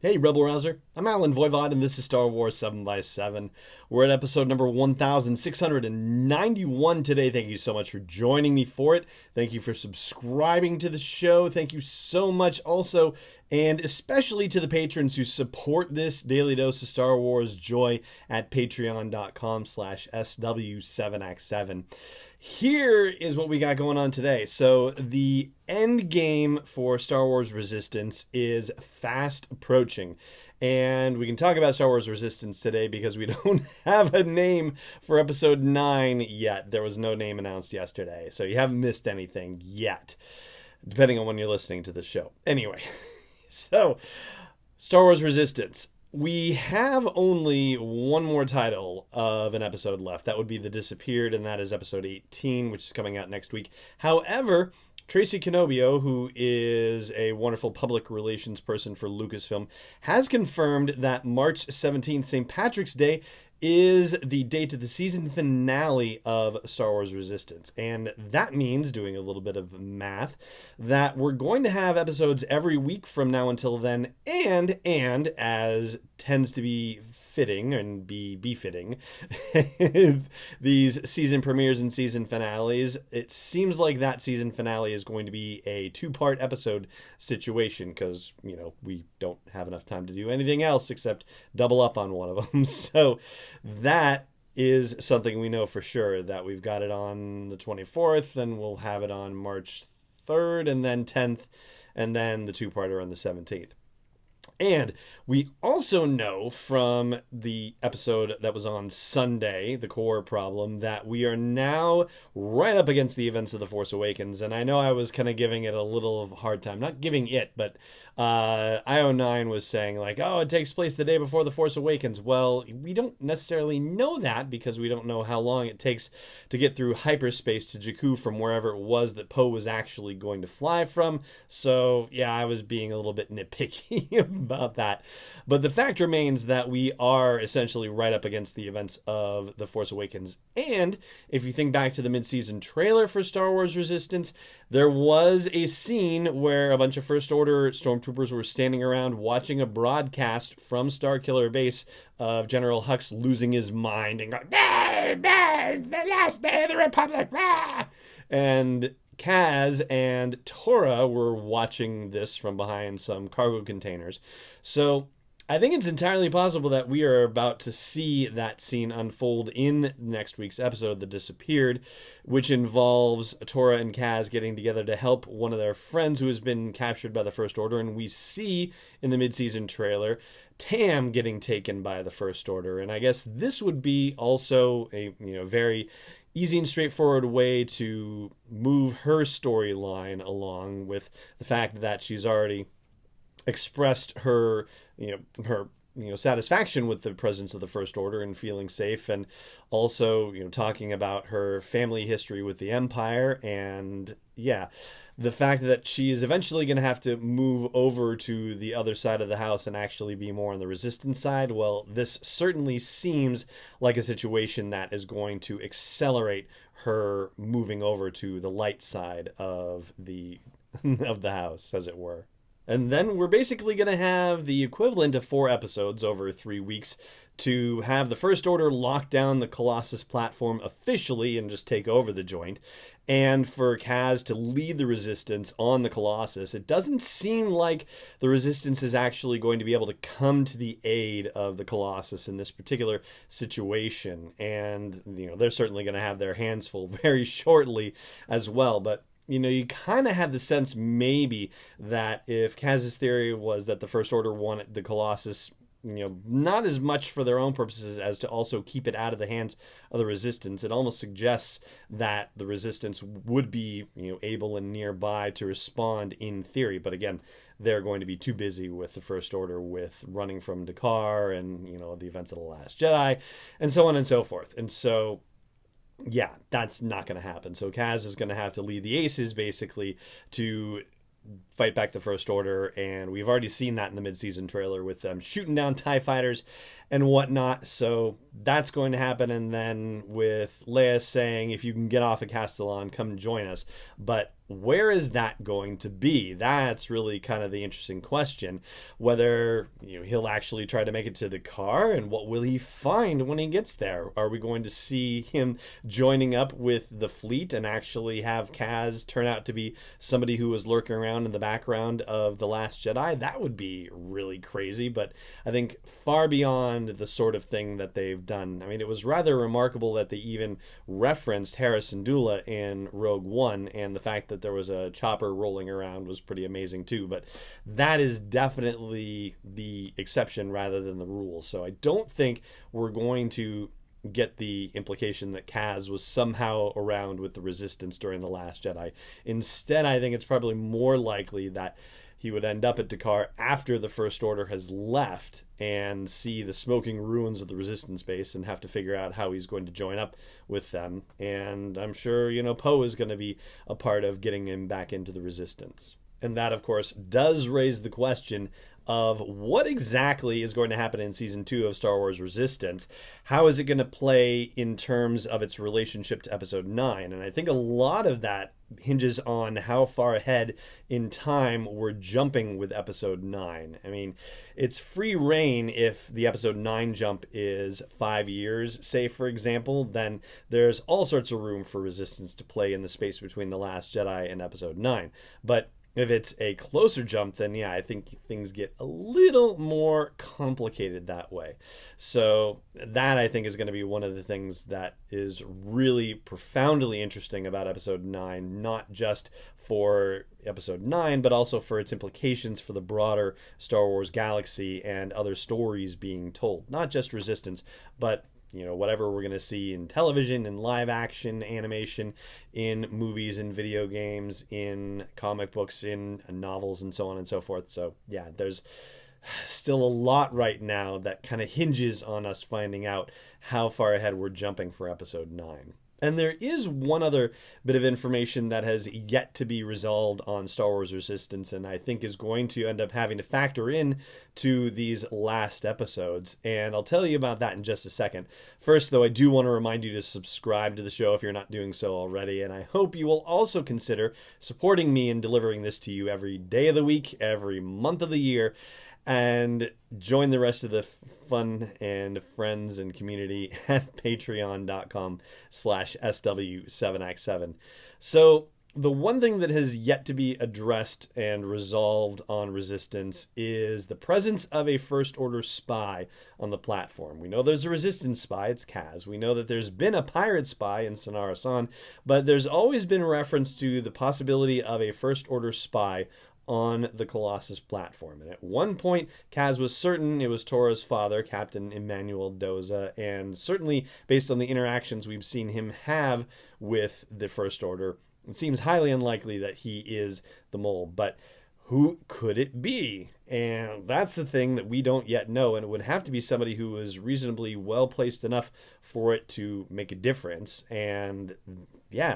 Hey, Rebel Rouser. I'm Alan Voivod, and this is Star Wars 7 by 7 We're at episode number 1691 today. Thank you so much for joining me for it. Thank you for subscribing to the show. Thank you so much also, and especially to the patrons who support this daily dose of Star Wars joy at patreon.com/SW7x7. Here is what we got going on today. So the end game for Star Wars Resistance is fast approaching. And we can talk about Star Wars Resistance today because we don't have a name for episode 9 yet. There was no name announced yesterday. So you haven't missed anything yet, depending on when you're listening to the show. Anyway, so Star Wars Resistance. We have only one more title of an episode left. That would be The Disappeared, and that is episode 18, which is coming out next week. However, Tracy Canobio, who is a wonderful public relations person for Lucasfilm, has confirmed that March 17th, St. Patrick's Day, is the date of the season finale of Star Wars Resistance. And that means, doing a little bit of math, that we're going to have episodes every week from now until then, and as tends to be fitting and be befitting, these season premieres and season finales, it seems like that season finale is going to be a 2-part episode situation because, we don't have enough time to do anything else except double up on one of them. So that is something we know for sure, that we've got it on the 24th, and we'll have it on March 3rd, and then 10th, and then the 2-parter on the 17th. And we also know from the episode that was on Sunday, The Core Problem, that we are now right up against the events of The Force Awakens. And I know I was kind of giving it a little of a hard time. Not giving it, but IO9 was saying like, oh, it takes place the day before The Force Awakens. Well, we don't necessarily know that because we don't know how long it takes to get through hyperspace to Jakku from wherever it was that Poe was actually going to fly from. So, yeah, I was being a little bit nitpicky about that. But the fact remains that we are essentially right up against the events of The Force Awakens. And if you think back to the mid-season trailer for Star Wars Resistance, there was a scene where a bunch of First Order stormtroopers were standing around watching a broadcast from Starkiller Base of General Hux losing his mind and going, "Bah, bah, the last day of the Republic!" Bah! And Kaz and Tora were watching this from behind some cargo containers. So I think it's entirely possible that we are about to see that scene unfold in next week's episode, The Disappeared, which involves Tora and Kaz getting together to help one of their friends who has been captured by the First Order. And we see in the mid-season trailer Tam getting taken by the First Order. And I guess this would be also a very easy and straightforward way to move her storyline along, with the fact that she's already expressed her satisfaction with the presence of the First Order and feeling safe, and also talking about her family history with the Empire, and the fact that she is eventually going to have to move over to the other side of the house and actually be more on the Resistance side. Well, this certainly seems like a situation that is going to accelerate her moving over to the light side of the house, as it were. And then we're basically going to have the equivalent of 4 episodes over 3 weeks to have the First Order lock down the Colossus platform officially and just take over the joint. And for Kaz to lead the Resistance on the Colossus. It doesn't seem like the Resistance is actually going to be able to come to the aid of the Colossus in this particular situation. And, they're certainly going to have their hands full very shortly as well. But you kind of had the sense maybe that if Kaz's theory was that the First Order wanted the Colossus, not as much for their own purposes as to also keep it out of the hands of the Resistance, it almost suggests that the Resistance would be, able and nearby to respond in theory. But again, they're going to be too busy with the First Order, with running from Dakar and, the events of The Last Jedi, and so on and so forth. And so, yeah, that's not going to happen. So Kaz is going to have to lead the Aces, basically, to fight back the First Order, and we've already seen that in the mid-season trailer with them shooting down TIE fighters and whatnot. So that's going to happen. And then with Leia saying, if you can get off of Castellan, come join us. But where is that going to be? That's really kind of the interesting question. Whether he'll actually try to make it to Dakar, and what will he find when he gets there? Are we going to see him joining up with the fleet and actually have Kaz turn out to be somebody who was lurking around in the background of The Last Jedi? That would be really crazy, but I think far beyond the sort of thing that they've done. I mean, it was rather remarkable that they even referenced Harrison Dula in Rogue One, and the fact that there was a chopper rolling around was pretty amazing too, but that is definitely the exception rather than the rule. So I don't think we're going to get the implication that Kaz was somehow around with the Resistance during The Last Jedi. Instead, I think it's probably more likely that he would end up at Dakar after the First Order has left and see the smoking ruins of the Resistance base and have to figure out how he's going to join up with them. And I'm sure, Poe is going to be a part of getting him back into the Resistance. And that, of course, does raise the question of what exactly is going to happen in Season 2 of Star Wars Resistance. How is it going to play in terms of its relationship to Episode 9? And I think a lot of that hinges on how far ahead in time we're jumping with Episode 9. I mean, it's free reign if the Episode 9 jump is 5 years, say, for example, then there's all sorts of room for Resistance to play in the space between The Last Jedi and Episode 9. But if it's a closer jump, then I think things get a little more complicated that way. So that, I think, is going to be one of the things that is really profoundly interesting about Episode 9, not just for Episode 9, but also for its implications for the broader Star Wars galaxy and other stories being told. Not just Resistance, but whatever we're going to see in television, in live action, animation, in movies, in video games, in comic books, in novels, and so on and so forth. So there's still a lot right now that kind of hinges on us finding out how far ahead we're jumping for Episode 9. And there is one other bit of information that has yet to be resolved on Star Wars Resistance, and I think is going to end up having to factor in to these last episodes. And I'll tell you about that in just a second. First, though, I do want to remind you to subscribe to the show if you're not doing so already, and I hope you will also consider supporting me in delivering this to you every day of the week, every month of the year, and join the rest of the fun and friends and community at patreon.com/SW7X7. So the one thing that has yet to be addressed and resolved on Resistance is the presence of a First Order spy on the platform. We know there's a Resistance spy, it's Kaz. We know that there's been a pirate spy in Sonara San, but there's always been reference to the possibility of a First Order spy on the Colossus platform. And at one point, Kaz was certain it was Tora's father, Captain Emmanuel Doza, and certainly based on the interactions we've seen him have with the First Order, it seems highly unlikely that he is the mole. But who could it be? And that's the thing that we don't yet know, and it would have to be somebody who is reasonably well placed enough for it to make a difference. And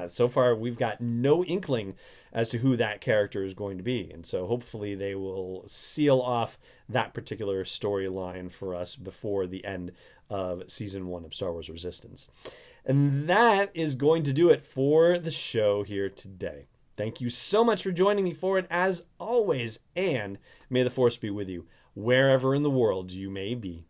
so far we've got no inkling as to who that character is going to be. And so hopefully they will seal off that particular storyline for us before the end of Season 1 of Star Wars Resistance. And that is going to do it for the show here today. Thank you so much for joining me for it, as always, and may the Force be with you, wherever in the world you may be.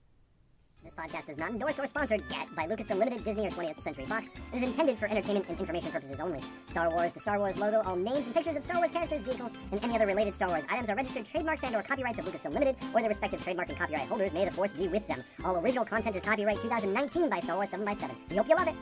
This podcast is not endorsed or sponsored yet by Lucasfilm Limited, Disney, or 20th Century Fox. It is intended for entertainment and information purposes only. Star Wars, the Star Wars logo, all names and pictures of Star Wars characters, vehicles, and any other related Star Wars items are registered trademarks and/or copyrights of Lucasfilm Limited or their respective trademark and copyright holders. May the Force be with them. All original content is copyright 2019 by Star Wars 7x7. We hope you love it.